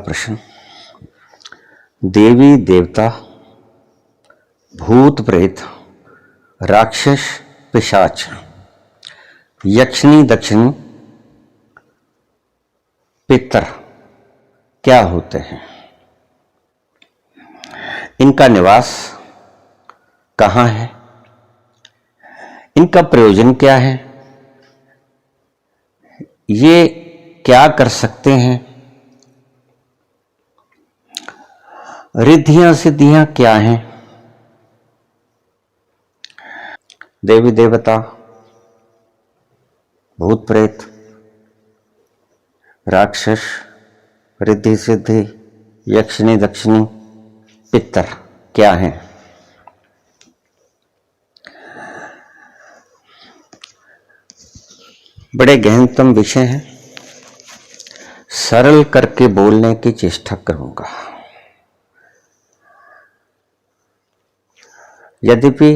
प्रश्न। देवी देवता, भूत प्रेत, राक्षस, पिशाच, यक्षिणी दक्षिणी, पितर क्या होते हैं? इनका निवास कहाँ है? इनका प्रयोजन क्या है? ये क्या कर सकते हैं? रिद्धियां सिद्धियां क्या हैं? देवी देवता, भूत प्रेत, राक्षस, रिद्धि सिद्धि, यक्षिणी दक्षिणी, पितर क्या हैं? बड़े गहनतम विषय हैं, सरल करके बोलने की चेष्टा करूंगा। यद्यपि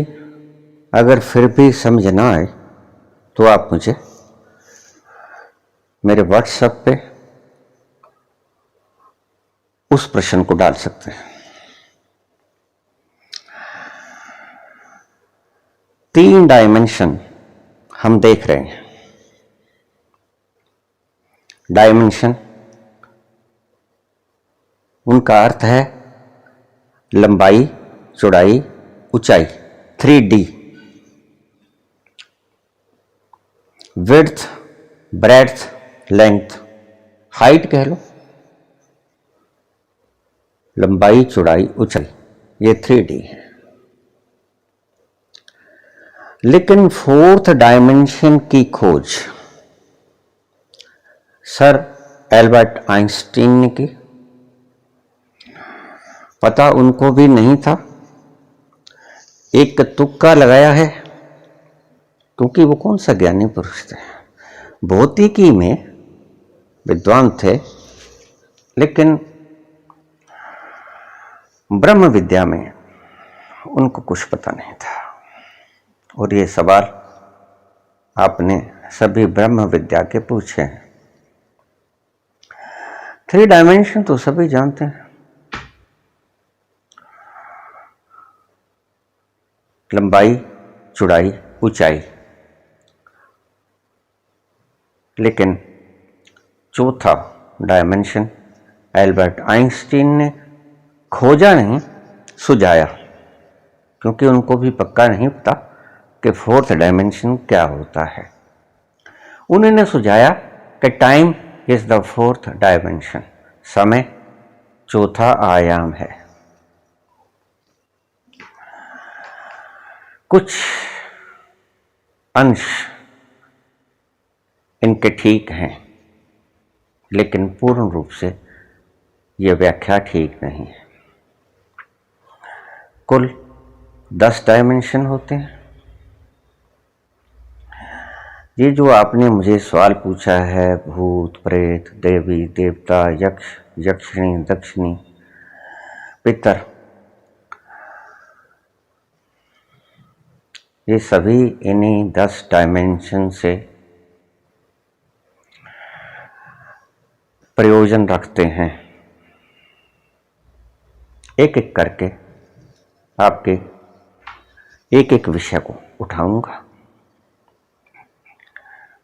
अगर फिर भी समझ ना आए तो आप मुझे मेरे व्हाट्सएप पे उस प्रश्न को डाल सकते हैं। 3 डायमेंशन हम देख रहे हैं। डायमेंशन, उनका अर्थ है लंबाई, चौड़ाई, ऊंचाई, 3D। Width, breadth, length, height कह लो, लंबाई, चौड़ाई, ऊंचाई, ये 3D है। लेकिन 4th डायमेंशन की खोज सर एल्बर्ट आइंस्टीन ने की। पता उनको भी नहीं था, एक तुक्का लगाया है, क्योंकि वो कौन सा ज्ञानी पुरुष थे, भौतिकी में विद्वान थे, लेकिन ब्रह्म विद्या में उनको कुछ पता नहीं था। और ये सवाल आपने सभी ब्रह्म विद्या के पूछे हैं। 3 डायमेंशन तो सभी जानते हैं, लंबाई, चौड़ाई, ऊंचाई। लेकिन 4था डायमेंशन एल्बर्ट आइंस्टीन ने खोजा नहीं, सुझाया, क्योंकि उनको भी पक्का नहीं पता कि 4th डायमेंशन क्या होता है। उन्होंने सुझाया कि time is the 4th dimension, समय 4था आयाम है। कुछ अंश इनके ठीक हैं, लेकिन पूर्ण रूप से यह व्याख्या ठीक नहीं है। कुल 10 डायमेंशन होते हैं। ये जो आपने मुझे सवाल पूछा है, भूत प्रेत, देवी देवता, यक्ष, यक्षिणी दक्षिणी, पितर, ये सभी इन्हीं 10 डायमेंशन से प्रयोजन रखते हैं। एक एक करके आपके एक एक विषय को उठाऊंगा।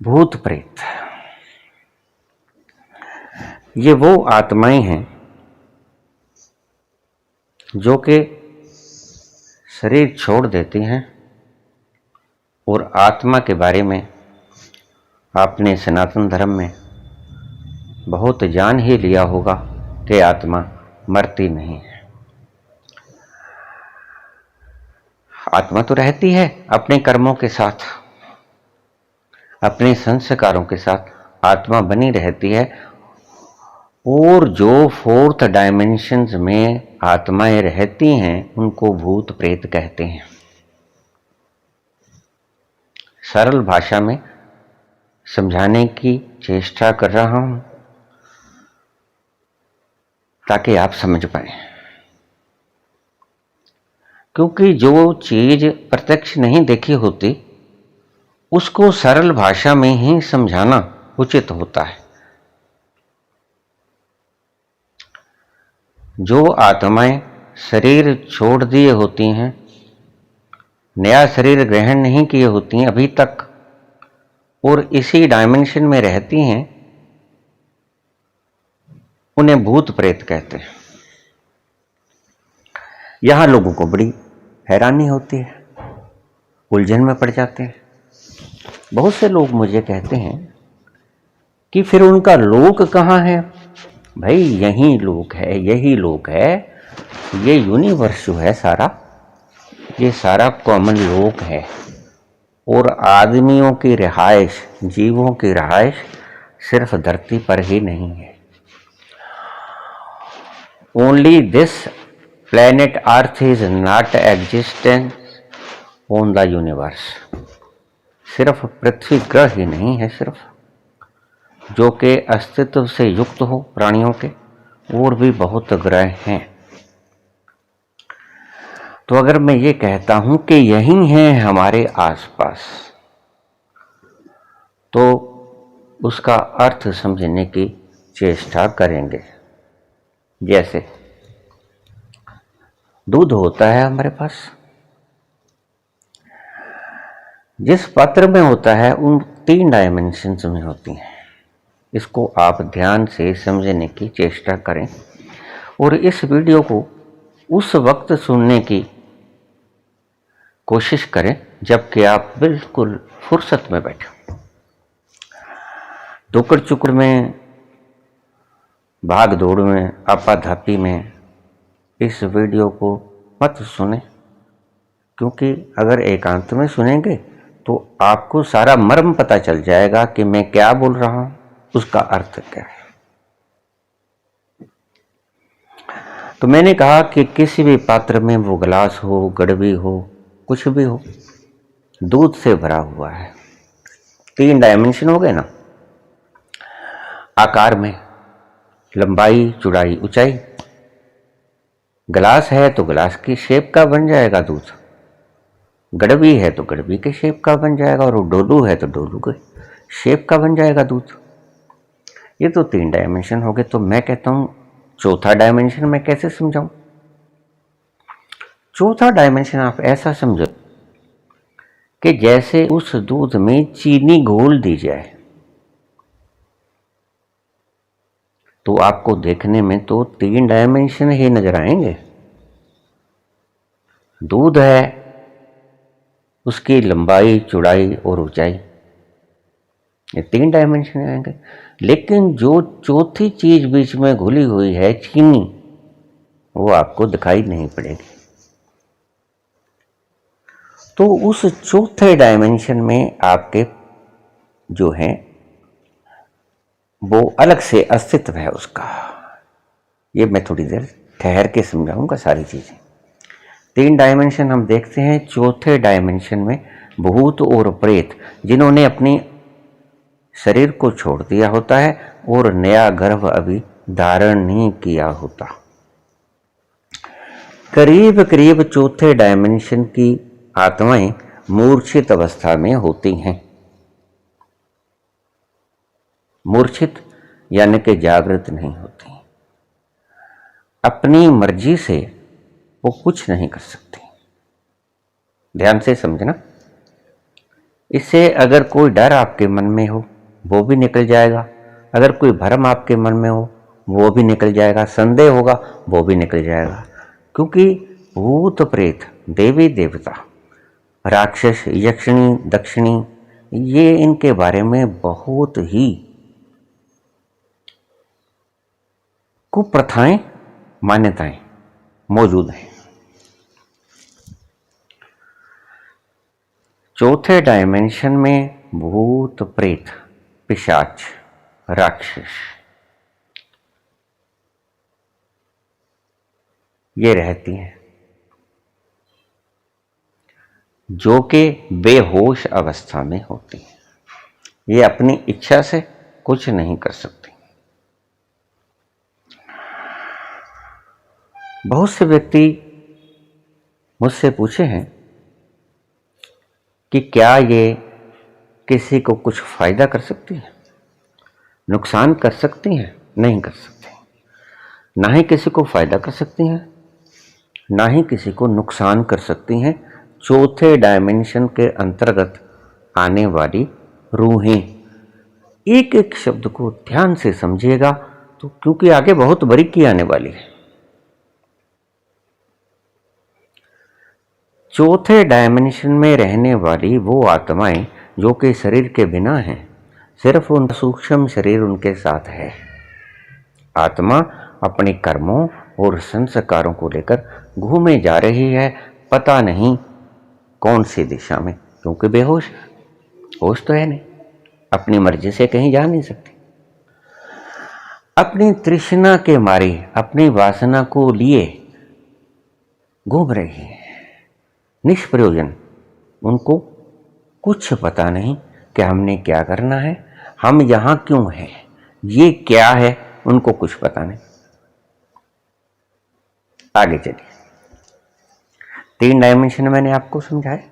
भूत प्रेत, ये वो आत्माएं हैं जो कि शरीर छोड़ देती हैं, और आत्मा के बारे में आपने सनातन धर्म में बहुत जान ही लिया होगा कि आत्मा मरती नहीं है। आत्मा तो रहती है अपने कर्मों के साथ, अपने संस्कारों के साथ आत्मा बनी रहती है। और जो 4th डायमेंशंस में आत्माएं रहती हैं उनको भूत प्रेत कहते हैं। सरल भाषा में समझाने की चेष्टा कर रहा हूं ताकि आप समझ पाए, क्योंकि जो चीज प्रत्यक्ष नहीं देखी होती उसको सरल भाषा में ही समझाना उचित होता है। जो आत्माएं शरीर छोड़ दिए होती हैं, नया शरीर ग्रहण नहीं किए होती हैं अभी तक, और इसी डायमेंशन में रहती हैं, उन्हें भूत प्रेत कहते हैं। यहां लोगों को बड़ी हैरानी होती है, उलझन में पड़ जाते हैं। बहुत से लोग मुझे कहते हैं कि फिर उनका लोक कहाँ है? भाई यही लोक है, यही लोक है, ये यूनिवर्स जो है सारा, ये सारा कॉमन लोक है। और आदमियों की रिहाइश, जीवों की रिहाइश सिर्फ धरती पर ही नहीं है। Only this planet earth is not existence on the universe. सिर्फ पृथ्वी ग्रह ही नहीं है सिर्फ, जो कि अस्तित्व से युक्त हो प्राणियों के, और भी बहुत ग्रह हैं। तो अगर मैं ये कहता हूं कि यही है हमारे आसपास, तो उसका अर्थ समझने की चेष्टा करेंगे। जैसे दूध होता है हमारे पास, जिस पात्र में होता है उन 3 डायमेंशंस में होती हैं। इसको आप ध्यान से समझने की चेष्टा करें, और इस वीडियो को उस वक्त सुनने की कोशिश करें जबकि आप बिल्कुल फुर्सत में बैठे। दुकड़ चुकड़ में, भाग दौड़ में, आपाधापी में इस वीडियो को मत सुने, क्योंकि अगर एकांत में सुनेंगे तो आपको सारा मर्म पता चल जाएगा कि मैं क्या बोल रहा हूं, उसका अर्थ क्या है। तो मैंने कहा कि किसी भी पात्र में, वो गिलास हो, गड़बी हो, कुछ भी हो, दूध से भरा हुआ है। 3 डायमेंशन हो गए ना, आकार में, लंबाई, चौड़ाई, ऊंचाई। गिलास है तो गिलास की शेप का बन जाएगा दूध, गड़बी है तो गड़बी के शेप का बन जाएगा, और डोलू है तो डोलू के शेप का बन जाएगा दूध। ये तो 3 डायमेंशन हो गए। तो मैं कहता हूं चौथा डायमेंशन मैं कैसे समझाऊं? चौथा डायमेंशन आप ऐसा समझो कि जैसे उस दूध में चीनी घोल दी जाए, तो आपको देखने में तो 3 डायमेंशन ही नजर आएंगे। दूध है, उसकी लंबाई, चौड़ाई और ऊंचाई, ये 3 डायमेंशन आएंगे। लेकिन जो चौथी चीज बीच में घुली हुई है, चीनी, वो आपको दिखाई नहीं पड़ेगी। तो उस चौथे डायमेंशन में आपके जो है वो अलग से अस्तित्व है उसका। ये मैं थोड़ी देर ठहर के समझाऊंगा सारी चीजें। 3 डायमेंशन हम देखते हैं। चौथे डायमेंशन में भूत और प्रेत, जिन्होंने अपनी शरीर को छोड़ दिया होता है और नया गर्भ अभी धारण नहीं किया होता, करीब करीब चौथे डायमेंशन की आत्माएं मूर्छित अवस्था में होती हैं। मूर्छित यानी कि जागृत नहीं होती, अपनी मर्जी से वो कुछ नहीं कर सकती। ध्यान से समझना। इससे अगर कोई डर आपके मन में हो वो भी निकल जाएगा, अगर कोई भ्रम आपके मन में हो वो भी निकल जाएगा, संदेह होगा वो भी निकल जाएगा। क्योंकि भूत प्रेत, देवी देवता, राक्षस, यक्षिणी, दक्षिणी, ये इनके बारे में बहुत ही कुप्रथाएं, मान्यताएं मौजूद हैं। चौथे डायमेंशन में भूत प्रेत, पिशाच, राक्षस, ये रहती हैं, जो कि बेहोश अवस्था में होती हैं। ये अपनी इच्छा से कुछ नहीं कर सकती। बहुत से व्यक्ति मुझसे पूछे हैं कि क्या ये किसी को कुछ फायदा कर सकती है, नुकसान कर सकती हैं? नहीं कर सकती। ना ही किसी को फायदा कर सकती हैं, ना ही किसी को नुकसान कर सकती हैं। चौथे डायमेंशन के अंतर्गत आने वाली रूहें, एक एक शब्द को ध्यान से समझिएगा तो, क्योंकि आगे बहुत बारीकी आने वाली है। चौथे डायमेंशन में रहने वाली वो आत्माएं जो कि शरीर के बिना हैं, सिर्फ उन सूक्ष्म शरीर उनके साथ है। आत्मा अपने कर्मों और संस्कारों को लेकर घूमे जा रही है, पता नहीं कौन सी दिशा में, क्योंकि बेहोश है, होश तो है नहीं, अपनी मर्जी से कहीं जा नहीं सकती। अपनी तृष्णा के मारे अपनी वासना को लिए घूम रही है, निष्प्रयोजन। उनको कुछ पता नहीं कि हमने क्या करना है, हम यहां क्यों हैं, ये क्या है, उनको कुछ पता नहीं। आगे चलिए, 3 डायमेंशन मैंने आपको समझाया।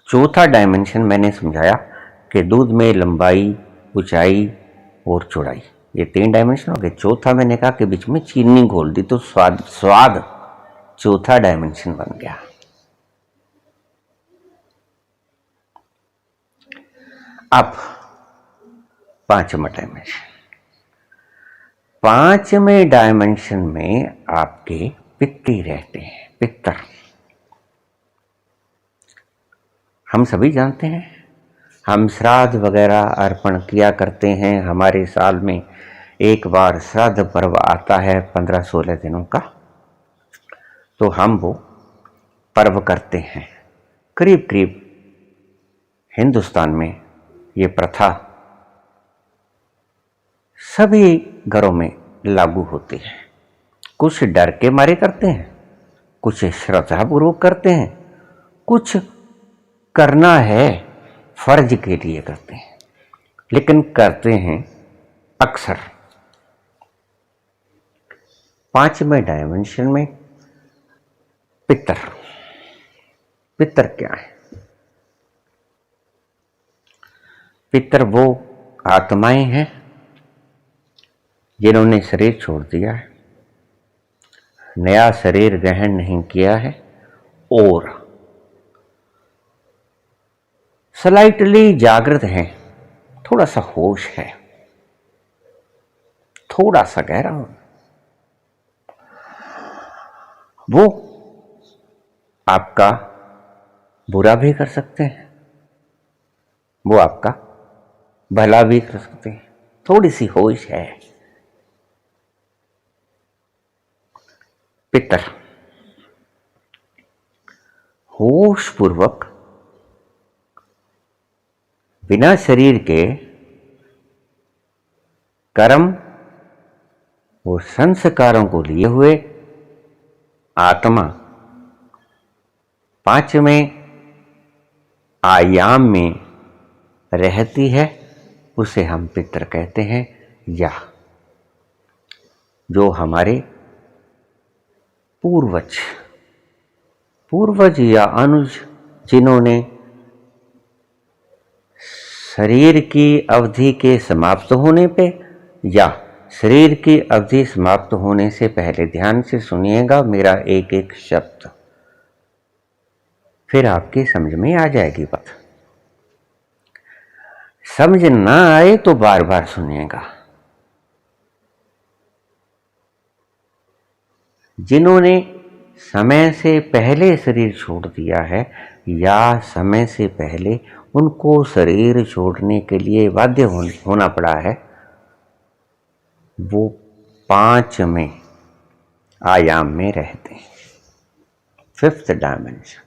चौथा डायमेंशन मैंने समझाया कि दूध में लंबाई, ऊंचाई और चौड़ाई, ये 3 डायमेंशन हो गए। चौथा मैंने कहा कि बीच में चीनी घोल दी तो स्वाद चौथा डायमेंशन बन गया। अब 5वां डायमेंशन। 5वें डायमेंशन में आपके पितृ रहते हैं। पितर हम सभी जानते हैं, हम श्राद्ध वगैरह अर्पण किया करते हैं। हमारे साल में एक बार श्राद्ध पर्व आता है 15-16 दिनों का, तो हम वो पर्व करते हैं। करीब करीब हिंदुस्तान में ये प्रथा सभी घरों में लागू होती है। कुछ डर के मारे करते हैं, कुछ श्रद्धापूर्वक करते हैं, कुछ करना है फर्ज के लिए करते हैं, लेकिन करते हैं अक्सर। 5वें डायमेंशन में पितर। पितर क्या है? पितर वो आत्माएं हैं जिन्होंने शरीर छोड़ दिया है, नया शरीर ग्रहण नहीं किया है और स्लाइटली जागृत हैं, थोड़ा सा होश है, थोड़ा सा गहरा। वो आपका बुरा भी कर सकते हैं, वो आपका भला भी कर सकते हैं, थोड़ी सी होश है। पितर होश पूर्वक बिना शरीर के कर्म और संस्कारों को लिए हुए आत्मा 5वें आयाम में रहती है, उसे हम पितर कहते हैं। या जो हमारे पूर्वज या अनुज जिन्होंने शरीर की अवधि के समाप्त होने पे या शरीर की अवधि समाप्त होने से पहले, ध्यान से सुनिएगा मेरा एक एक शब्द, फिर आपकी समझ में आ जाएगी बात। समझ ना आए तो बार बार सुनिएगा। जिन्होंने समय से पहले शरीर छोड़ दिया है या समय से पहले उनको शरीर छोड़ने के लिए बाध्य होना पड़ा है, वो 5वें आयाम में रहते हैं। 5th डायमेंशन,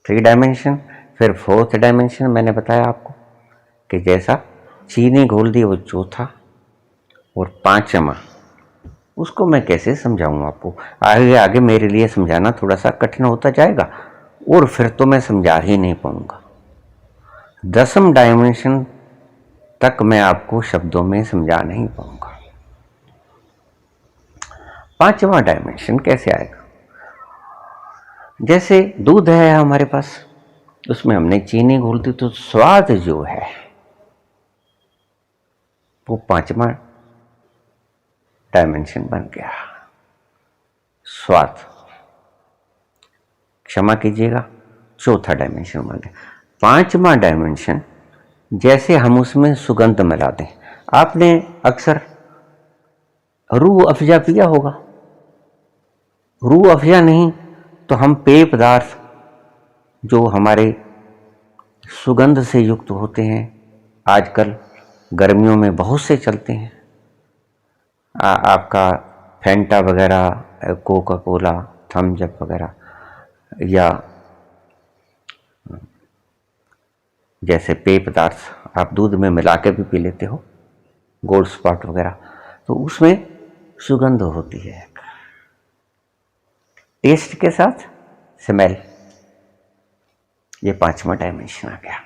3 डायमेंशन, फिर 4th डायमेंशन मैंने बताया आपको कि जैसा चीनी घोल दी वो चौथा, और 5वां उसको मैं कैसे समझाऊं आपको। आगे आगे मेरे लिए समझाना थोड़ा सा कठिन होता जाएगा और फिर तो मैं समझा ही नहीं पाऊंगा। 10th डायमेंशन तक मैं आपको शब्दों में समझा नहीं पाऊंगा। 5वां डायमेंशन कैसे आएगा? जैसे दूध है हमारे पास, उसमें हमने चीनी घोल दी तो स्वाद जो है वो 5वां डायमेंशन बन गया। स्वाद, क्षमा कीजिएगा, चौथा डायमेंशन बन गया। पांचवा डायमेंशन, जैसे हम उसमें सुगंध मिला दें। आपने अक्सर रूह अफ़ज़ा पिया होगा। रूह अफ़ज़ा नहीं तो हम पेय पदार्थ जो हमारे सुगंध से युक्त होते हैं, आजकल गर्मियों में बहुत से चलते हैं। आपका फैंटा वगैरह, कोका कोला, थम्स अप वगैरह, या जैसे पेय पदार्थ आप दूध में मिला के भी पी लेते हो, गोल्ड स्पॉट वगैरह, तो उसमें सुगंध होती है। टेस्ट के साथ स्मेल, ये पांचवा डायमेंशन आ गया।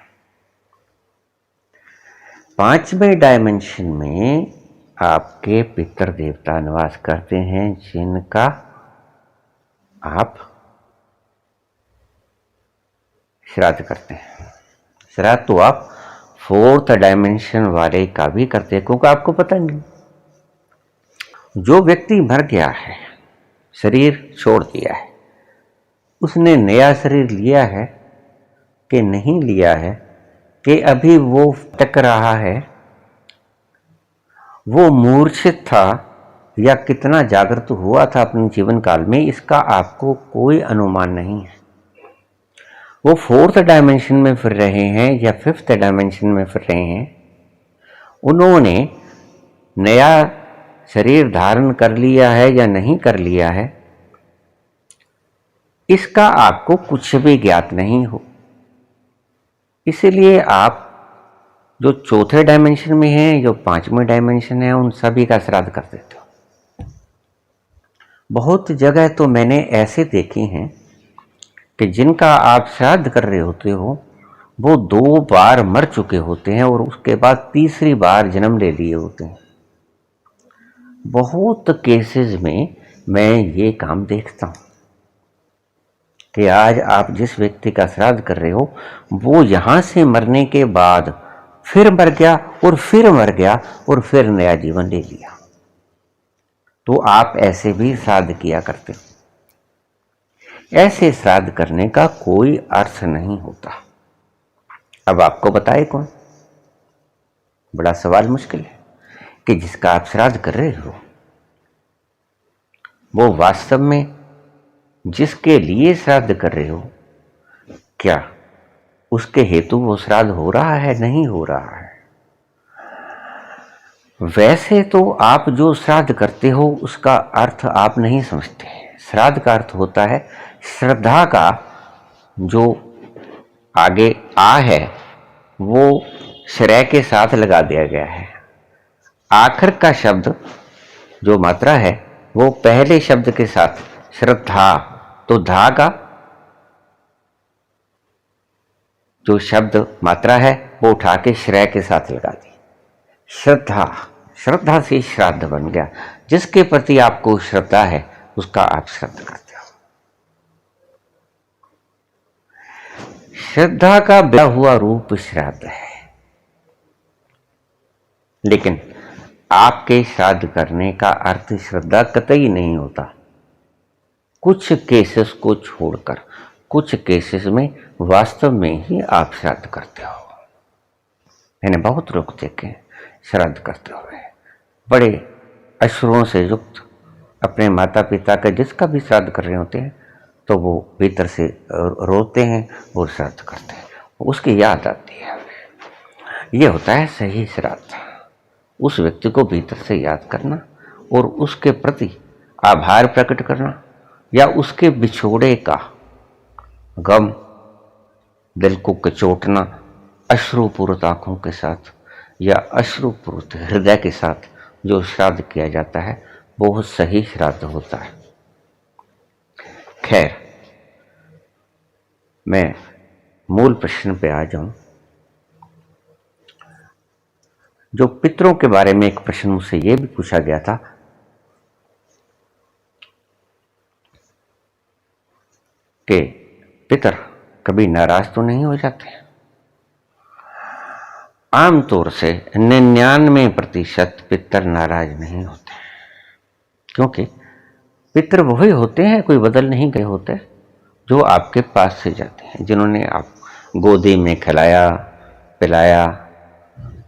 पांचवें डायमेंशन में आपके पितर देवता निवास करते हैं, जिनका आप श्राद्ध करते हैं। श्राद्ध तो आप फोर्थ डायमेंशन वाले का भी करते हैं, क्योंकि आपको पता नहीं, जो व्यक्ति मर गया है, शरीर छोड़ दिया है, उसने नया शरीर लिया है कि नहीं लिया है, कि अभी वो टक रहा है, वो मूर्छित था या कितना जागृत हुआ था अपने जीवन काल में, इसका आपको कोई अनुमान नहीं है। वो फोर्थ डायमेंशन में फिर रहे हैं या फिफ्थ डायमेंशन में फिर रहे हैं, उन्होंने नया शरीर धारण कर लिया है या नहीं कर लिया है, इसका आपको कुछ भी ज्ञात नहीं हो। इसलिए आप जो चौथे डायमेंशन में हैं, जो पांचवें डायमेंशन है, उन सभी का श्राद्ध कर देते हो। बहुत जगह तो मैंने ऐसे देखे हैं कि जिनका आप श्राद्ध कर रहे होते हो, वो 2 बार मर चुके होते हैं और उसके बाद तीसरी बार जन्म ले लिए होते हैं। बहुत केसेस में मैं ये काम देखता हूँ कि आज आप जिस व्यक्ति का श्राद्ध कर रहे हो, वो यहां से मरने के बाद फिर मर गया और फिर मर गया और फिर नया जीवन ले लिया। तो आप ऐसे भी श्राद्ध किया करते हो। ऐसे श्राद्ध करने का कोई अर्थ नहीं होता। अब आपको बताए कौन? बड़ा सवाल मुश्किल है कि जिसका आप श्राद्ध कर रहे हो, वो वास्तव में जिसके लिए श्राद्ध कर रहे हो, क्या उसके हेतु वो श्राद्ध हो रहा है, नहीं हो रहा है? वैसे तो आप जो श्राद्ध करते हो उसका अर्थ आप नहीं समझते। श्राद्ध का अर्थ होता है श्रद्धा का जो आगे आ है वो श्रेय के साथ लगा दिया गया है। आखिर का शब्द जो मात्रा है वो पहले शब्द के साथ श्रद्धा, तो धा का जो शब्द मात्रा है वो उठा के श्रेय के साथ लगा दी। श्रद्धा, श्रद्धा से श्राद्ध बन गया। जिसके प्रति आपको श्रद्धा है उसका आप श्राद्ध करते हो। श्रद्धा का बया हुआ रूप श्राद्ध है। लेकिन आपके श्राद्ध करने का अर्थ श्रद्धा कतई नहीं होता। कुछ केसेस को छोड़कर, कुछ केसेस में वास्तव में ही आप श्राद्ध करते हो। मैंने बहुत लोग देखे श्राद्ध करते हुए, बड़े अश्रुओं से युक्त अपने माता पिता का जिसका भी श्राद्ध कर रहे होते हैं, तो वो भीतर से रोते हैं और श्राद्ध करते हैं। उसकी याद आती है। ये होता है सही श्राद्ध। उस व्यक्ति को भीतर से याद करना और उसके प्रति आभार प्रकट करना, या उसके बिछोड़े का गम दिल को कचोटना अश्रुपूरित आंखों के साथ या अश्रुपूरित हृदय के साथ जो श्राद्ध किया जाता है, वो सही श्राद्ध होता है। खैर, मैं मूल प्रश्न पे आ जाऊं। जो पितरों के बारे में एक प्रश्न मुझसे यह भी पूछा गया था कि पितर कभी नाराज तो नहीं हो जाते? आमतौर से 99% पितर नाराज नहीं होते। क्योंकि पितृ वही होते हैं, कोई बदल नहीं गए होते, जो आपके पास से जाते हैं, जिन्होंने आप गोदी में खिलाया पिलाया,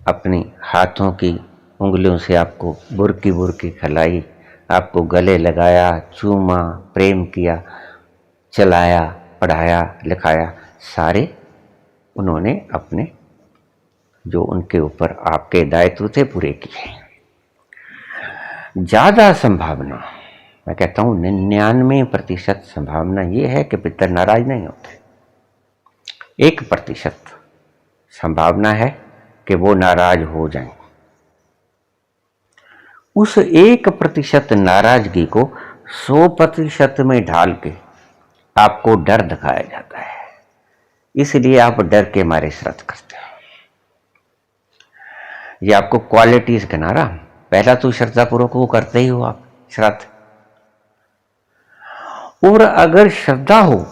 अपनी हाथों की उंगलियों से आपको बुरकी बुरकी खिलाई, आपको गले लगाया, चूमा, प्रेम किया, चलाया, पढ़ाया लिखाया, सारे उन्होंने अपने जो उनके ऊपर आपके दायित्व थे पूरे किए। ज्यादा संभावना, मैं कहता हूं 99% संभावना यह है कि पितर नाराज नहीं होते। 1% संभावना है कि वो नाराज हो जाएं। उस 1% नाराजगी को 100% में ढाल के आपको डर दिखाया जाता है, इसलिए आप डर के मारे श्राद्ध करते हो। ये आपको क्वालिटीज गिना रहा, पहला तो श्रद्धापूर्वक वो करते ही हो आप श्राद्ध, और अगर श्रद्धा हो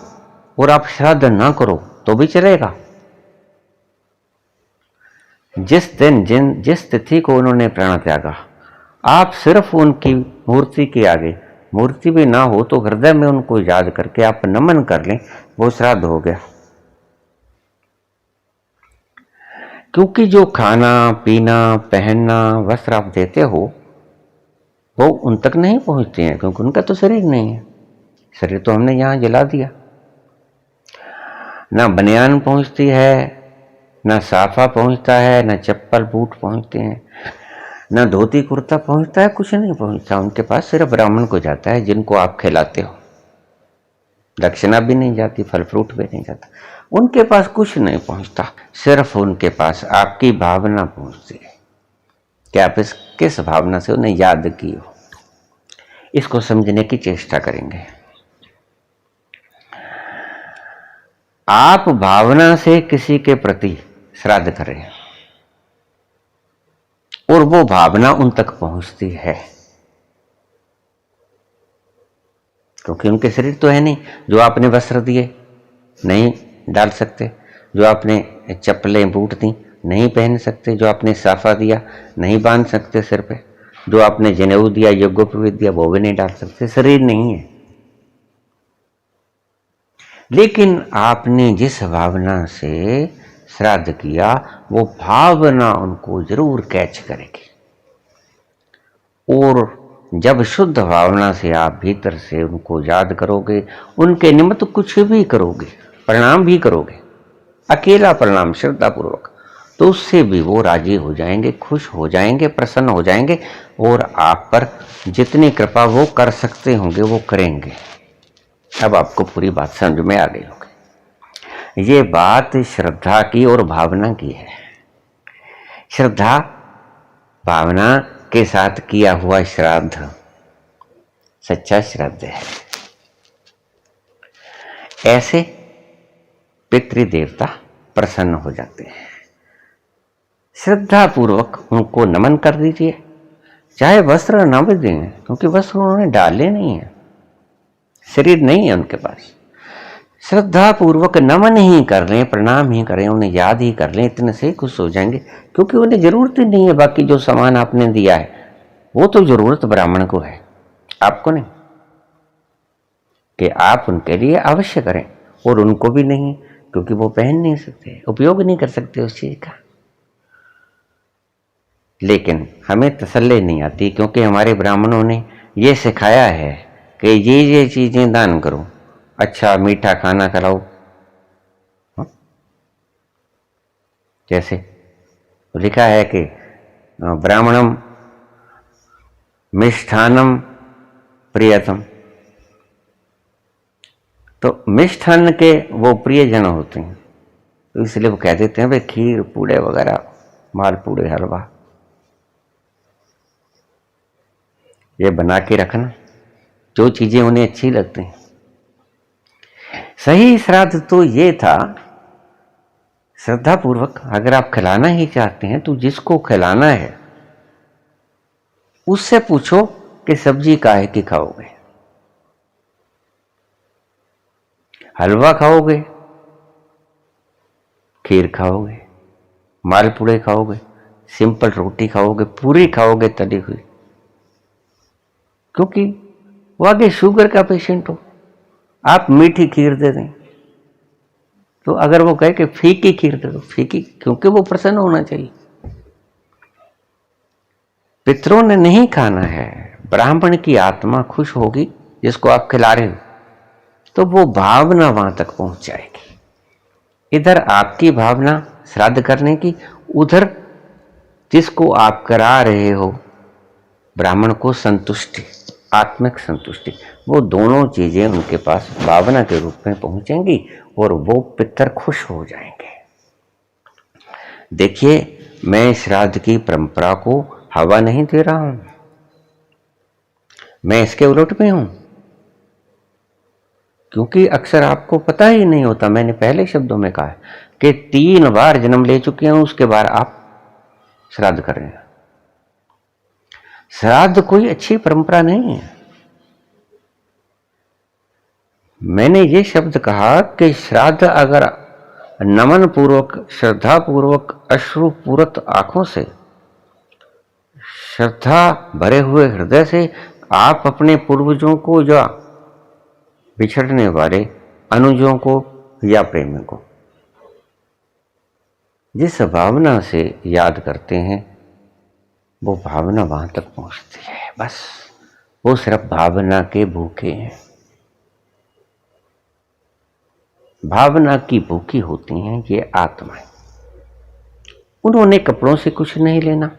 और आप श्राद्ध ना करो तो भी चलेगा। जिस दिन जिस तिथि को उन्होंने प्राण त्यागा, आप सिर्फ उनकी मूर्ति के आगे, मूर्ति भी ना हो तो हृदय में उनको याद करके आप नमन कर लें, वो श्राद्ध हो गया। क्योंकि जो खाना पीना पहनना वस्त्र आप देते हो वो उन तक नहीं पहुंचते हैं, क्योंकि उनका तो शरीर नहीं है। शरीर तो हमने यहां जला दिया। ना बनियान पहुंचती है, ना साफा पहुंचता है, ना चप्पल बूट पहुंचते हैं, ना धोती कुर्ता पहुंचता है, कुछ नहीं पहुंचता उनके पास। सिर्फ ब्राह्मण को जाता है जिनको आप खिलाते हो। दक्षिणा भी नहीं जाती, फल फ्रूट भी नहीं जाता, उनके पास कुछ नहीं पहुंचता। सिर्फ उनके पास आपकी भावना पहुंचती है कि आप किस भावना से उन्हें याद की हो। इसको समझने की चेष्टा करेंगे। आप भावना से किसी के प्रति श्राद्ध करें और वो भावना उन तक पहुंचती है, क्योंकि उनके शरीर तो है नहीं। जो आपने वस्त्र दिए नहीं डाल सकते, जो आपने चप्पलें बूट दी नहीं पहन सकते, जो आपने साफा दिया नहीं बांध सकते सिर पे, जो आपने जनेऊ दिया यज्ञोपवीत दिया वो भी नहीं डाल सकते, शरीर नहीं है। लेकिन आपने जिस भावना से श्राद्ध किया वो भावना उनको जरूर कैच करेगी, और जब शुद्ध भावना से आप भीतर से उनको याद करोगे, उनके निमित्त कुछ भी करोगे, प्रणाम भी करोगे, अकेला प्रणाम श्रद्धापूर्वक, तो उससे भी वो राजी हो जाएंगे, खुश हो जाएंगे, प्रसन्न हो जाएंगे, और आप पर जितनी कृपा वो कर सकते होंगे वो करेंगे। अब आपको पूरी बात समझ में आ गई होगी। ये बात श्रद्धा की और भावना की है। श्रद्धा भावना के साथ किया हुआ श्राद्ध सच्चा श्राद्ध है। ऐसे पितृदेवता प्रसन्न हो जाते हैं। श्रद्धा पूर्वक उनको नमन कर दीजिए, चाहे वस्त्र न भी दें, क्योंकि वस्त्र उन्होंने डाले नहीं है, शरीर नहीं है उनके पास। श्रद्धा पूर्वक नमन ही कर लें, प्रणाम ही करें, उन्हें याद ही कर लें, इतने से खुश हो जाएंगे, क्योंकि उन्हें जरूरत ही नहीं है। बाकी जो सामान आपने दिया है वो तो जरूरत ब्राह्मण को है, आपको नहीं, कि आप उनके लिए अवश्य करें, और उनको भी नहीं, क्योंकि वो पहन नहीं सकते, उपयोग नहीं कर सकते उस चीज का। लेकिन हमें तसल्ली नहीं आती, क्योंकि हमारे ब्राह्मणों ने ये सिखाया है कि ये चीजें दान करो, अच्छा मीठा खाना खिलाओ। जैसे लिखा है कि ब्राह्मणम मिष्ठानम प्रियतम, तो मिष्ठान के वो प्रियजन होते हैं, तो इसलिए वो कह देते हैं भाई खीर पूड़े वगैरह, मालपूड़े हलवा ये बना के रखना, जो चीजें उन्हें अच्छी लगती हैं। सही श्राद्ध तो ये था, श्रद्धा पूर्वक अगर आप खिलाना ही चाहते हैं तो जिसको खिलाना है उससे पूछो कि सब्जी काहे की खाओगे, हलवा खाओगे, खीर खाओगे, मालपूड़े खाओगे, सिंपल रोटी खाओगे, पूरी खाओगे तली हुई, क्योंकि वो आगे शुगर का पेशेंट हो, आप मीठी खीर दे दें तो अगर वो कहे कि फीकी खीर दे दो, फीकी, क्योंकि वो प्रसन्न होना चाहिए। पितरों ने नहीं खाना है, ब्राह्मण की आत्मा खुश होगी जिसको आप खिला रहे हो, तो वो भावना वहां तक पहुंच जाएगी। इधर आपकी भावना श्राद्ध करने की, उधर जिसको आप करा रहे हो ब्राह्मण को संतुष्टि, आत्मिक संतुष्टि, वो दोनों चीजें उनके पास भावना के रूप में पहुंचेंगी और वो पितर खुश हो जाएंगे। देखिए, मैं श्राद्ध की परंपरा को हवा नहीं दे रहा हूं, मैं इसके उलट में हूं, क्योंकि अक्सर आपको पता ही नहीं होता। मैंने पहले शब्दों में कहा कि 3 बार जन्म ले चुके हैं, उसके बाद आप श्राद्ध कर रहे हैं। श्राद्ध कोई अच्छी परंपरा नहीं है। मैंने ये शब्द कहा कि श्राद्ध अगर नमन पूर्वक, श्रद्धा पूर्वक, अश्रुपूरित आंखों से, श्रद्धा भरे हुए हृदय से आप अपने पूर्वजों को या बिछड़ने वाले अनुजों को या प्रेमी को जिस भावना से याद करते हैं, वो भावना वहां तक पहुंचती है। बस वो सिर्फ भावना के भूखे हैं, भावना की भूखी होती हैं ये आत्माएं। उन्होंने कपड़ों से कुछ नहीं लेना,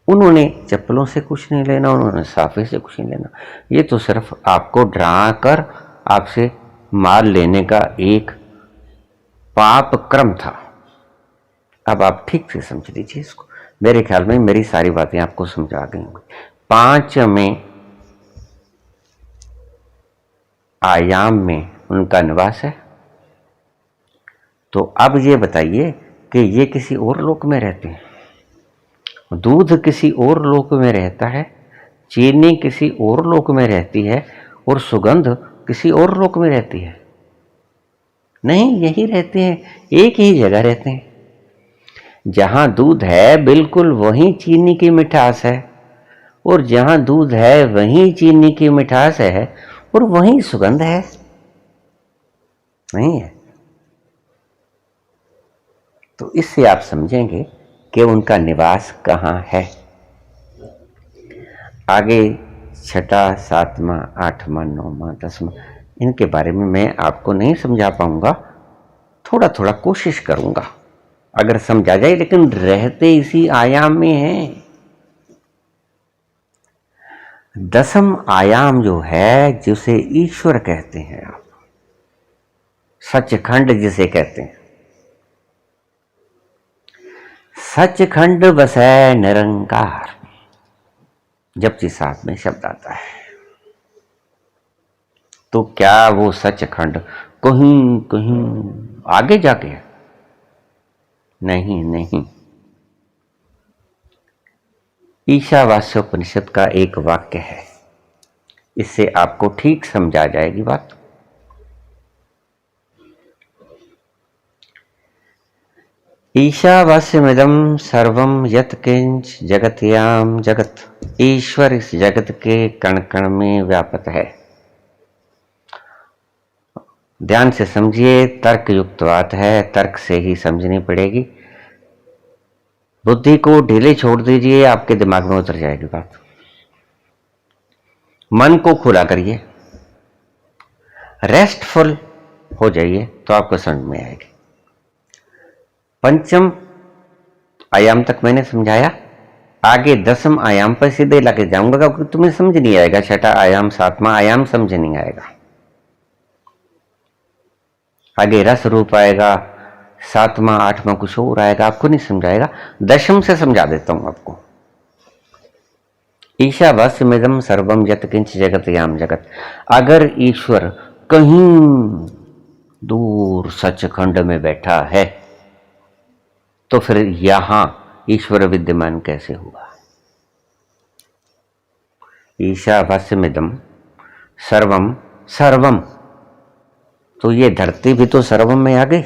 उन्होंने चप्पलों से कुछ नहीं लेना, उन्होंने साफे से कुछ नहीं लेना। ये तो सिर्फ आपको डरा कर आपसे माल लेने का एक पाप क्रम था। अब आप ठीक से समझ लीजिए इसको। मेरे ख्याल में मेरी सारी बातें आपको समझा गई होंगी। 5 में आयाम में उनका निवास है। तो अब ये बताइए कि ये किसी और लोक में रहते हैं। दूध किसी और लोक में रहता है, चीनी किसी और लोक में रहती है, और सुगंध किसी और लोक में रहती है। नहीं, यही रहते हैं, एक ही जगह रहते हैं। जहां दूध है बिल्कुल वहीं चीनी की मिठास है, और जहां दूध है वहीं चीनी की मिठास है, और वहीं सुगंध है। नहीं है? तो इससे आप समझेंगे कि उनका निवास कहां है। आगे 6वां, 7वां, 8वां, 9वां, 10वां, इनके बारे में मैं आपको नहीं समझा पाऊंगा, थोड़ा थोड़ा कोशिश करूंगा अगर समझा जाए, लेकिन रहते इसी आयाम में हैं। 10वां आयाम जो है, जिसे ईश्वर कहते हैं आप, सचखंड जिसे कहते हैं, सचखंड बसै निरंकार, जपजी साहब में शब्द आता है। तो क्या वो सचखंड कहीं कहीं आगे जाके है? नहीं नहीं। ईशावास्योपनिषद का एक वाक्य है, इससे आपको ठीक समझा जाएगी बात। ईशावास्यमिदं सर्वं यत् किंच जगत्याम जगत। ईश्वर इस जगत के कण कण में व्यापक है। ध्यान से समझिए, तर्क युक्त बात है, तर्क से ही समझनी पड़ेगी। बुद्धि को ढीले छोड़ दीजिए, आपके दिमाग में उतर जाएगी बात। मन को खुला करिए, रेस्टफुल हो जाइए, तो आपको समझ में आएगी। 5वां आयाम तक मैंने समझाया, आगे 10वां आयाम पर सीधे लगे जाऊंगा, क्योंकि तुम्हें समझ नहीं आएगा। 6वां आयाम, 7वां आयाम समझ नहीं आएगा। आगे रस रूप आएगा, 7वां, 8वां कुछ और आएगा, आपको नहीं समझाएगा। 10वां से समझा देता हूं आपको। ईशावास्यमिदं सर्वं यत् किंच जगत्याम जगत। अगर ईश्वर कहीं दूर सचखंड में बैठा है, तो फिर यहां ईश्वर विद्यमान कैसे हुआ? ईशावास्यमिदं सर्वम सर्वम, तो ये धरती भी तो सर्वम में आ गई।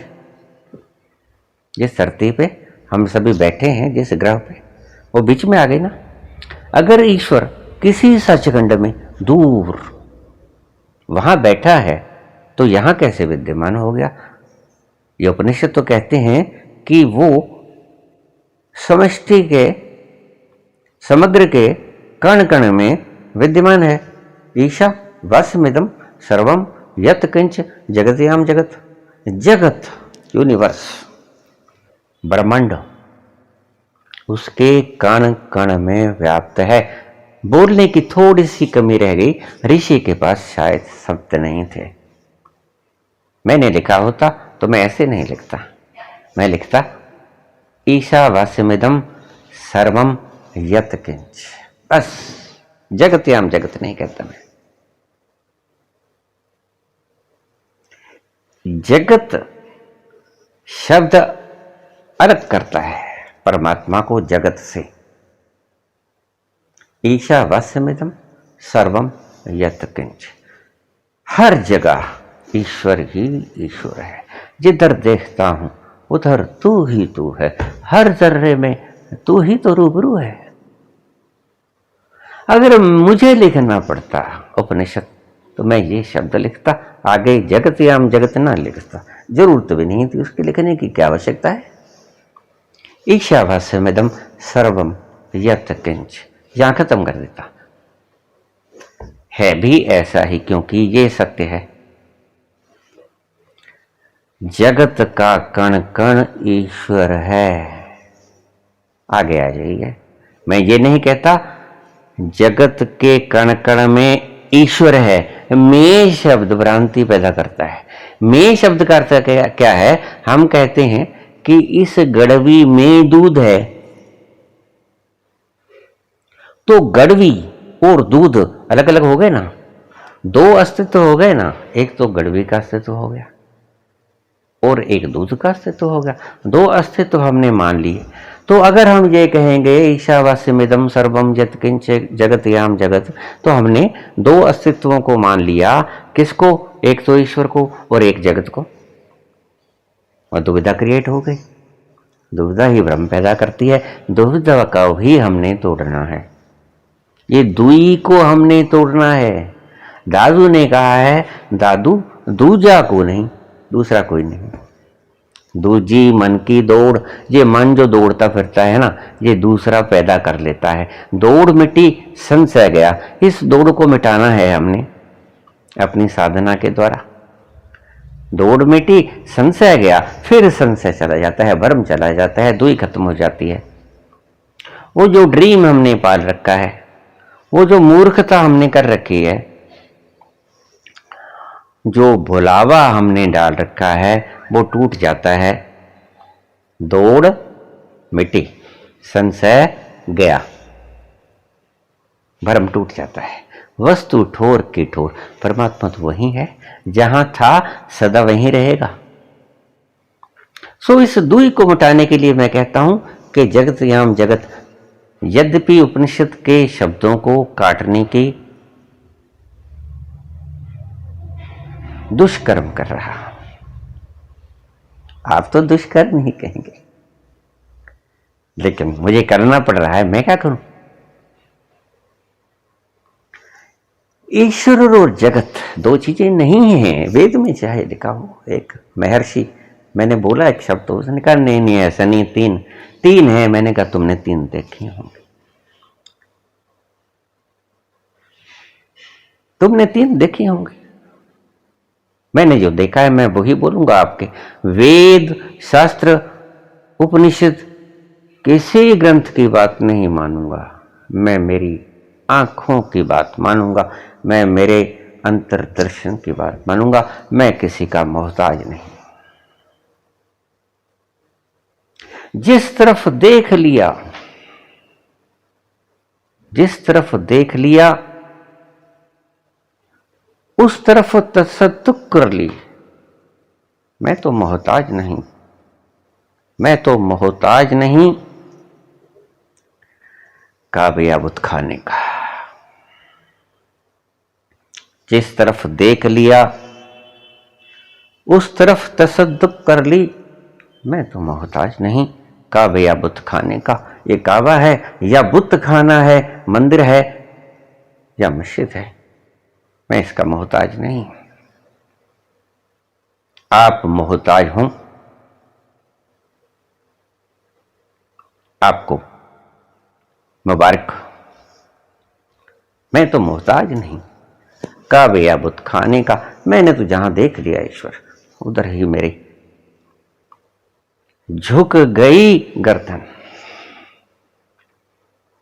जिस धरती पे हम सभी बैठे हैं, जिस ग्रह पे, वो बीच में आ गई ना। अगर ईश्वर किसी सचखंड में दूर वहां बैठा है, तो यहां कैसे विद्यमान हो गया? ये उपनिषद तो कहते हैं कि वो समष्टि के, समग्र के कण कण में विद्यमान है। ईशा वसमिदम सर्वम यत किंच जगत्याम जगत। जगत यूनिवर्स, ब्रह्मांड उसके कण कण में व्याप्त है। बोलने की थोड़ी सी कमी रह गई, ऋषि के पास शायद शब्द नहीं थे। मैंने लिखा होता तो मैं ऐसे नहीं लिखता, मैं लिखता ईशावास्यमिदं सर्वम यत किंच, बस जगत्याम जगत नहीं कहता मैं। जगत शब्द अलग करता है परमात्मा को जगत से। ईशावास्यमिदं सर्वम यत किंच, हर जगह ईश्वर ही ईश्वर है। जिधर देखता हूं उधर तू ही तू है, हर जर्रे में तू ही तो रूबरू है। अगर मुझे लिखना पड़ता उपनिषद तो मैं ये शब्द लिखता, आगे जगत्याम जगत ना लिखता। जरूरत भी नहीं थी उसके लिखने की, क्या आवश्यकता है। ईशावास्यमिदं सर्वम यत किंच, यहां खत्म कर देता। है भी ऐसा ही, क्योंकि ये सत्य है। जगत का कण कण ईश्वर है। आगे आ जाइए। मैं ये नहीं कहता जगत के कण कण में ईश्वर है। मैं शब्द भ्रांति पैदा करता है। मैं शब्द का अर्थ क्या है? हम कहते हैं कि इस गड़वी में दूध है, तो गड़वी और दूध अलग अलग हो गए ना, दो अस्तित्व हो गए ना। एक तो गड़वी का अस्तित्व हो गया और एक दूध का अस्तित्व हो गया। दो अस्तित्व हमने मान लिए। तो अगर हम ये कहेंगे ईशावास्यमिदं सर्वम यत् किंच जगत्याम जगत, तो हमने दो अस्तित्वों को मान लिया। किसको? एक तो ईश्वर को और एक जगत को। और दुविधा क्रिएट हो गई। दुविधा ही भ्रम पैदा करती है। दुविधा का ही हमने तोड़ना है। ये दुई को हमने तोड़ना है। दादू ने कहा है, दादू दूजा को नहीं, दूसरा कोई नहीं। दूजी मन की दौड़, ये मन जो दौड़ता फिरता है ना, ये दूसरा पैदा कर लेता है। दौड़ मिटी, संशय गया। इस दौड़ को मिटाना है हमने अपनी साधना के द्वारा। दौड़ मिटी, संशय गया, फिर संशय चला जाता है, भ्रम चला जाता है, दुई खत्म हो जाती है। वो जो ड्रीम हमने पाल रखा है, वो जो मूर्खता हमने कर रखी है, जो भुलावा हमने डाल रखा है, वो टूट जाता है। दौड़ मिटी, संशय गया, भ्रम टूट जाता है। वस्तु ठोर की ठोर। परमात्मा तो वही है, जहां था सदा वहीं रहेगा। सो इस दुई को मिटाने के लिए मैं कहता हूं कि जगत्याम जगत, यद्यपि उपनिषद के शब्दों को काटने की दुष्कर्म कर रहा। आप तो दुष्कर्म ही कहेंगे, लेकिन मुझे करना पड़ रहा है, मैं क्या करूं। ईश्वर और जगत दो चीजें नहीं हैं। वेद में चाहे लिखा हो। एक महर्षि, मैंने बोला एक शब्द, तो उसने कहा नहीं नहीं ऐसा नहीं, तीन है। मैंने कहा तुमने तीन देखी होंगी, तुमने तीन देखी होंगी। मैंने जो देखा है मैं वही बोलूंगा आपके। वेद, शास्त्र, उपनिषद, किसी ग्रंथ की बात नहीं मानूंगा मैं, मेरी आंखों की बात मानूंगा मैं, मेरे अंतर्दर्शन की बात मानूंगा मैं, किसी का मोहताज नहीं। जिस तरफ देख लिया, जिस तरफ देख लिया उस तरफ तसद्दुक कर ली। मैं तो मोहताज नहीं, मैं तो मोहताज नहीं काबियाबुत खाने का। जिस तरफ देख लिया उस तरफ तसद्दुक कर ली। मैं तो मोहताज नहीं काबे या बुत खाने का। ये काबा है या बुत खाना है, मंदिर है, या मस्जिद है, मैं इसका मोहताज नहीं। आप मोहताज हों, आपको मुबारक। मैं तो मोहताज नहीं काबे या बुत खाने का। मैंने तो जहां देख लिया ईश्वर, उधर ही मेरी झुक गई गर्दन।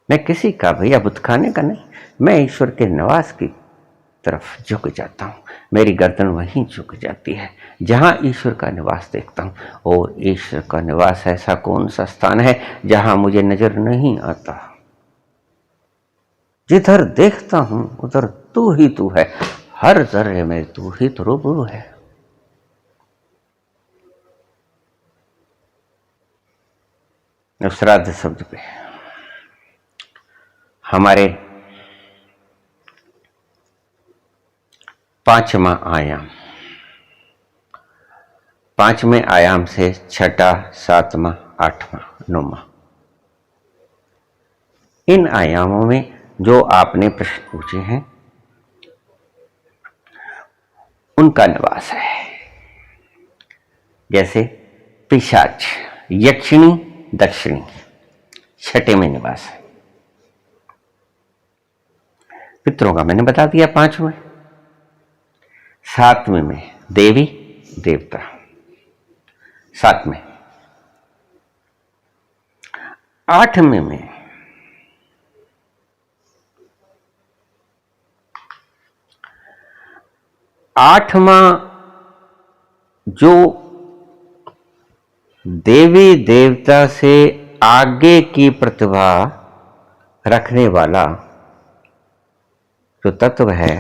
मैं किसी काबे या बुत खाने का नहीं, मैं ईश्वर के निवास की तरफ झुक जाता हूं। मेरी गर्दन वहीं झुक जाती है जहां ईश्वर का निवास देखता हूं। और ईश्वर का निवास ऐसा कौन सा स्थान है जहां मुझे नजर नहीं आता। जिधर देखता हूं उधर तू ही तू है, हर जर्रे में तू ही तो रूबरू है। श्राद्ध शब्द पे हमारे 5वां आयाम, 5वें आयाम से 6ठा, 7वां, 8वां, 9वां, इन आयामों में जो आपने प्रश्न पूछे हैं उनका निवास है। जैसे पिशाच, यक्षिणी, दक्षिणी, 6ठे में निवास है। पितरों का मैंने बता दिया 5वें। 7वें में देवी देवता, 7वें। 8वें में आठवां जो देवी देवता से आगे की प्रतिभा रखने वाला जो तत्व है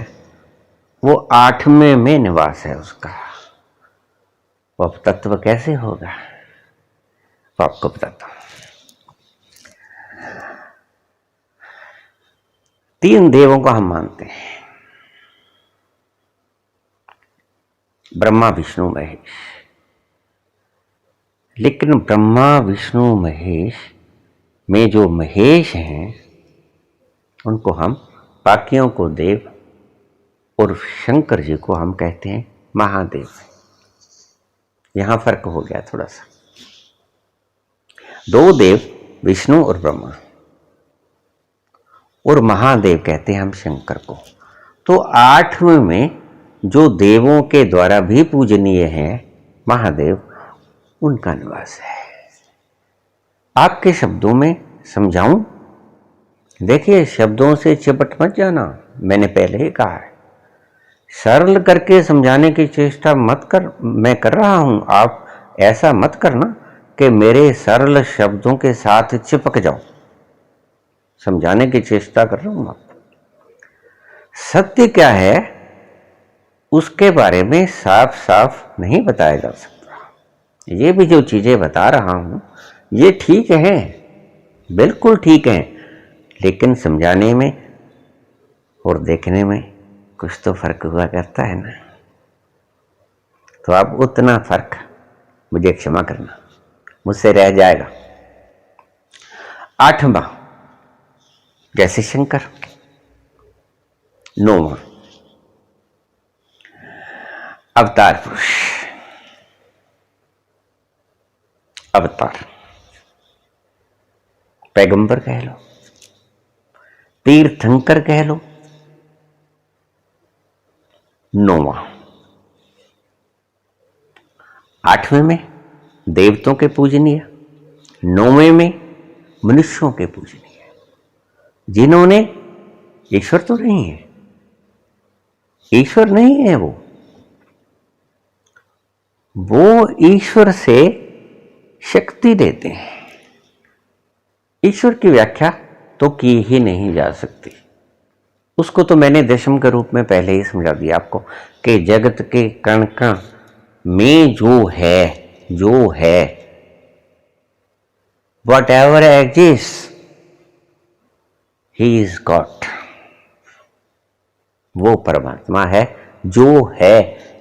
वो 8वें में निवास है उसका। वो तत्व कैसे होगा वो आपको बताता हूं। 3 देवों को हम मानते हैं, ब्रह्मा विष्णु महेश। लेकिन ब्रह्मा विष्णु महेश में जो महेश हैं उनको हम, बाकियों को देव और शंकर जी को हम कहते हैं महादेव। यहां फर्क हो गया थोड़ा सा। 2 देव विष्णु और ब्रह्मा, और महादेव कहते हैं हम शंकर को। तो 8वें में जो देवों के द्वारा भी पूजनीय हैं महादेव, उनका निवास है। आपके शब्दों में समझाऊं? देखिए, शब्दों से चिपट मत जाना, मैंने पहले ही कहा है। सरल करके समझाने की चेष्टा मत कर, मैं कर रहा हूं। आप ऐसा मत करना कि मेरे सरल शब्दों के साथ चिपक जाओ। समझाने की चेष्टा कर रहा हूं आपको। सत्य क्या है उसके बारे में साफ साफ नहीं बताया जा सकता। ये भी जो चीजें बता रहा हूं ये ठीक है, बिल्कुल ठीक है, लेकिन समझाने में और देखने में कुछ तो फर्क हुआ करता है ना। तो आप उतना फर्क मुझे क्षमा करना, मुझसे रह जाएगा। 8वां जैसे शंकर। 9वां अवतार पुरुष, अवतार, पैगंबर कह लो, तीर्थंकर कह लो। 9वां। 8वें में देवताओं के पूजनीय, 9वें में मनुष्यों के पूजनीय, जिन्होंने, ईश्वर तो नहीं है, ईश्वर नहीं है, वो ईश्वर से शक्ति देते हैं। ईश्वर की व्याख्या तो की ही नहीं जा सकती। उसको तो मैंने दशम के रूप में पहले ही समझा दिया आपको कि जगत के कण कण में जो है whatever exist he is God. वो परमात्मा है जो है,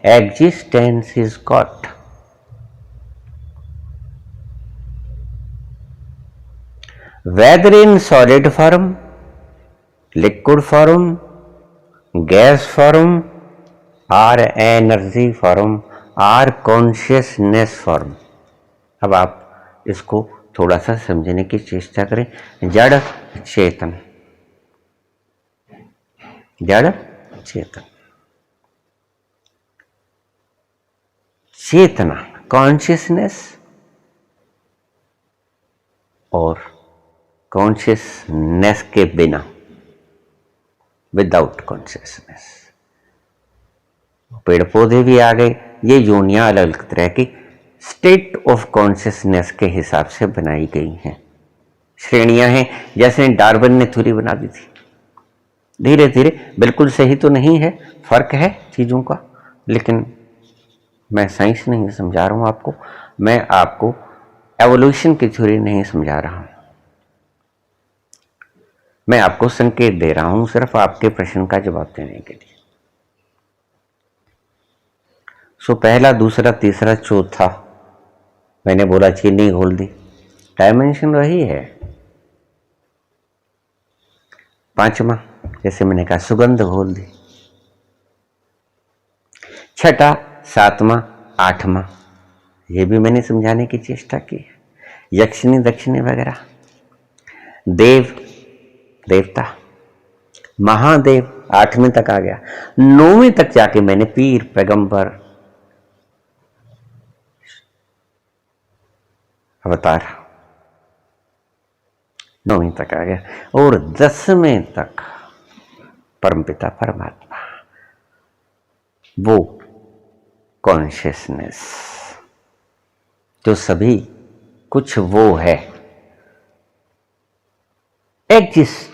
existence is God. Whether in solid form, liquid form gas form, or energy form, or consciousness form. अब आप इसको थोड़ा सा समझने की चेष्टा करें। जड़ चेतन, जड़ चेतन, चेतना कॉन्शियसनेस और कॉन्शियसनेस के बिना, विदाउट कॉन्शियसनेस। पेड़ पौधे भी आ गए, ये योनियां अलग अलग तरह की स्टेट ऑफ कॉन्शियसनेस के हिसाब से बनाई गई हैं, श्रेणियां हैं। जैसे डार्विन ने थ्योरी बना दी थी, धीरे धीरे, बिल्कुल सही तो नहीं है, फर्क है चीजों का, लेकिन मैं साइंस नहीं समझा रहा हूं आपको, मैं आपको एवोल्यूशन की थ्योरी नहीं समझा रहा हूं, मैं आपको संकेत दे रहा हूं सिर्फ आपके प्रश्न का जवाब देने के लिए। सो पहला, दूसरा, तीसरा, चौथा, मैंने बोला चीनी घोल दी, डायमेंशन वही है। पांचवा, जैसे मैंने कहा सुगंध घोल दी। छठा, सातवां, आठवां, ये भी मैंने समझाने की चेष्टा की है। यक्षिणी दक्षिणी वगैरह, देव देवता, महादेव, 8वें तक आ गया। 9वें तक जाके मैंने पीर पैगंबर अवतार, 9वीं तक आ गया। और 10वें तक परमपिता परमात्मा, वो कॉन्शियसनेस जो सभी कुछ वो है, exist,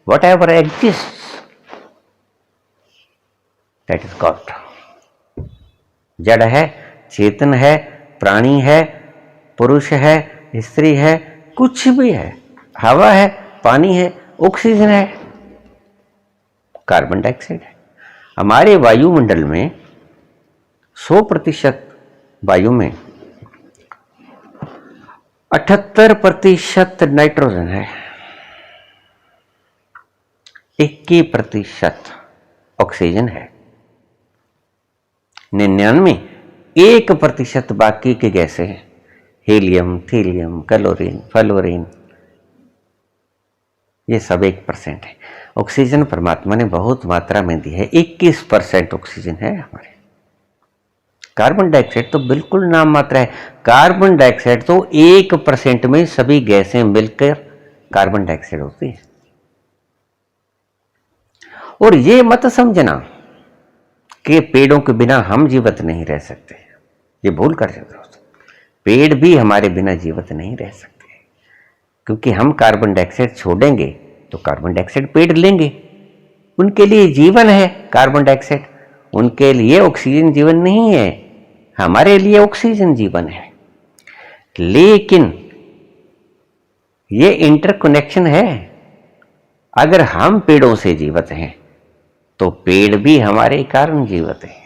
what ever exist, that is God. जड़ है, चेतन है, प्राणी है, पुरुष है, स्त्री है, कुछ भी है, हवा है, पानी है, ऑक्सीजन है, कार्बन डाइऑक्साइड है। हमारे वायुमंडल में 100% वायु में 78% नाइट्रोजन है, 21% ऑक्सीजन है, 1% बाकी की गैसें हैं, हीलियम, थीलियम, क्लोरीन, फ्लोरीन, ये सब 1% है। ऑक्सीजन परमात्मा ने बहुत मात्रा में दी है, 21% ऑक्सीजन है हमारे। कार्बन डाइऑक्साइड तो बिल्कुल नाम मात्रा है। कार्बन डाइऑक्साइड तो 1% में सभी गैसें मिलकर कार्बन डाइऑक्साइड होती है। और ये मत समझना कि पेड़ों के बिना हम जीवित नहीं रह सकते, ये भूल कर जाते हो। पेड़ भी हमारे बिना जीवित नहीं रह सकते, क्योंकि हम कार्बन डाइऑक्साइड छोड़ेंगे तो कार्बन डाइऑक्साइड पेड़ लेंगे, उनके लिए जीवन है कार्बन डाइऑक्साइड, उनके लिए ऑक्सीजन जीवन नहीं है, हमारे लिए ऑक्सीजन जीवन है। लेकिन ये इंटरकनेक्शन है, अगर हम पेड़ों से जीवित हैं तो पेड़ भी हमारे कारण जीवित है।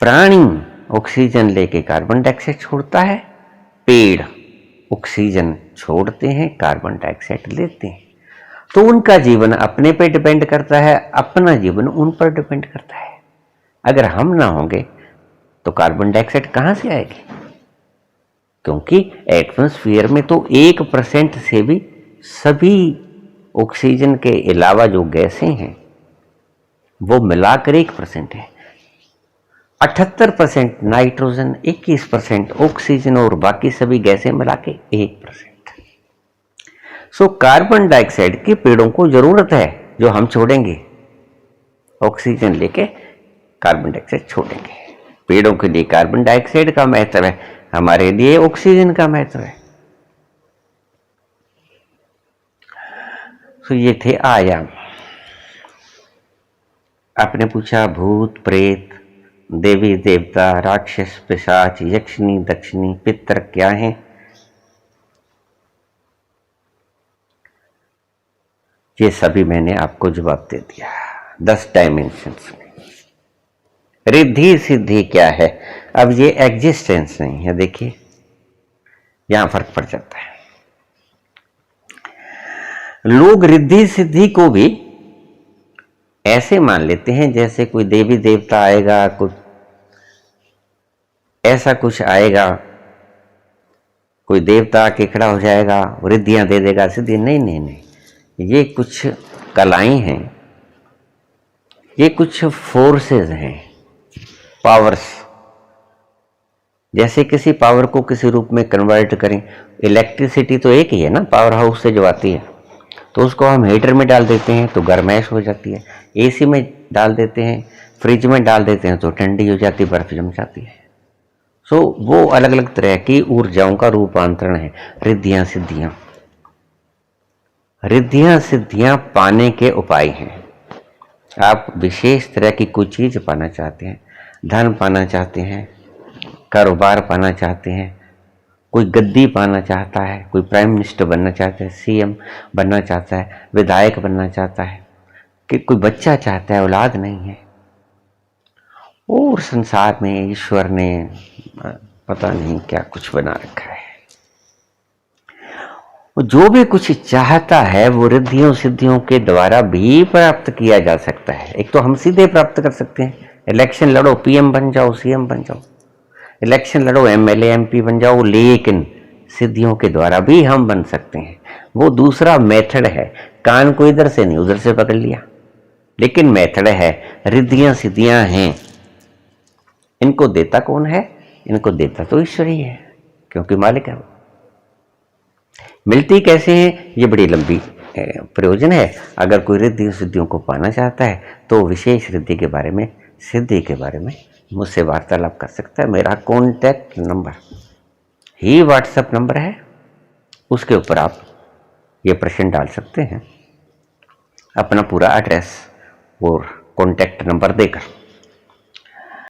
प्राणी ऑक्सीजन लेके कार्बन डाइऑक्साइड छोड़ता है, पेड़ ऑक्सीजन छोड़ते हैं, कार्बन डाइऑक्साइड लेते हैं। तो उनका जीवन अपने पे डिपेंड करता है, अपना जीवन उन पर डिपेंड करता है। अगर हम ना होंगे तो कार्बन डाइऑक्साइड कहां से आएगी? क्योंकि एटमॉस्फेयर में तो 1% से भी सभी ऑक्सीजन के अलावा जो गैसें हैं वो मिलाकर 1% है। 78% नाइट्रोजन, 21% ऑक्सीजन और बाकी सभी गैसें मिला के 1%। सो कार्बन डाइऑक्साइड की पेड़ों को जरूरत है, जो हम छोड़ेंगे, ऑक्सीजन लेके कार्बन डाइऑक्साइड छोड़ेंगे। पेड़ों के लिए कार्बन डाइऑक्साइड का महत्व है, हमारे लिए ऑक्सीजन का महत्व है। तो ये थे आयाम। आपने पूछा भूत प्रेत, देवी देवता, राक्षस, पिशाच, यक्षिणी दक्षिणी, पितर क्या हैं? ये सभी मैंने आपको जवाब दे दिया। 10 डायमेंशंस में। रिद्धि सिद्धि क्या है? अब ये एग्जिस्टेंस नहीं है, देखिए यहां फर्क पड़ जाता है। लोग रिद्धि सिद्धि को भी ऐसे मान लेते हैं जैसे कोई देवी देवता आएगा, कुछ ऐसा कुछ आएगा, कोई देवता आके खड़ा हो जाएगा, रिद्धियां दे देगा, सिद्धि। नहीं नहीं नहीं, ये कुछ कलाएं हैं, ये कुछ फोर्सेस हैं, पावर्स। जैसे किसी पावर को किसी रूप में कन्वर्ट करें। इलेक्ट्रिसिटी तो एक ही है ना, पावर हाउस से जो आती है, तो उसको हम हीटर में डाल देते हैं तो गर्माइश हो जाती है, एसी में डाल देते हैं, फ्रिज में डाल देते हैं तो ठंडी हो जाती है, बर्फ जम जाती है। सो वो अलग अलग तरह की ऊर्जाओं का रूपांतरण है रिद्धियां सिद्धियां। रिद्धियां सिद्धियां पाने के उपाय हैं। आप विशेष तरह की कोई चीज पाना चाहते हैं, धन पाना चाहते हैं, कारोबार पाना चाहते हैं, कोई गद्दी पाना चाहता है, कोई प्राइम मिनिस्टर बनना चाहता है, सीएम बनना चाहता है, विधायक बनना चाहता है, कि कोई बच्चा चाहता है, औलाद नहीं है, और संसार में ईश्वर ने पता नहीं क्या कुछ बना रखा है। जो भी कुछ चाहता है वो रिद्धियों सिद्धियों के द्वारा भी प्राप्त किया जा सकता है। एक तो हम सीधे प्राप्त कर सकते हैं, इलेक्शन लड़ो, पीएम बन जाओ, सीएम बन जाओ, इलेक्शन लड़ो, एमएलए एमपी बन जाओ, लेकिन सिद्धियों के द्वारा भी हम बन सकते हैं। वो दूसरा मेथड है, कान को इधर से नहीं उधर से पकड़ लिया, लेकिन मेथड है, रिद्धियां सिद्धियां हैं। इनको देता कौन है? इनको देता तो ईश्वर ही है, क्योंकि मालिक है वो। मिलती कैसे हैं, ये बड़ी लंबी प्रयोजन है। अगर कोई रिद्धि सिद्धियों को पाना चाहता है तो विशेष रिद्धि के बारे में, सिद्धि के बारे में मुझसे वार्तालाप कर सकता है। मेरा कॉन्टैक्ट नंबर ही व्हाट्सएप नंबर है, उसके ऊपर आप ये प्रश्न डाल सकते हैं, अपना पूरा एड्रेस और कॉन्टैक्ट नंबर देकर।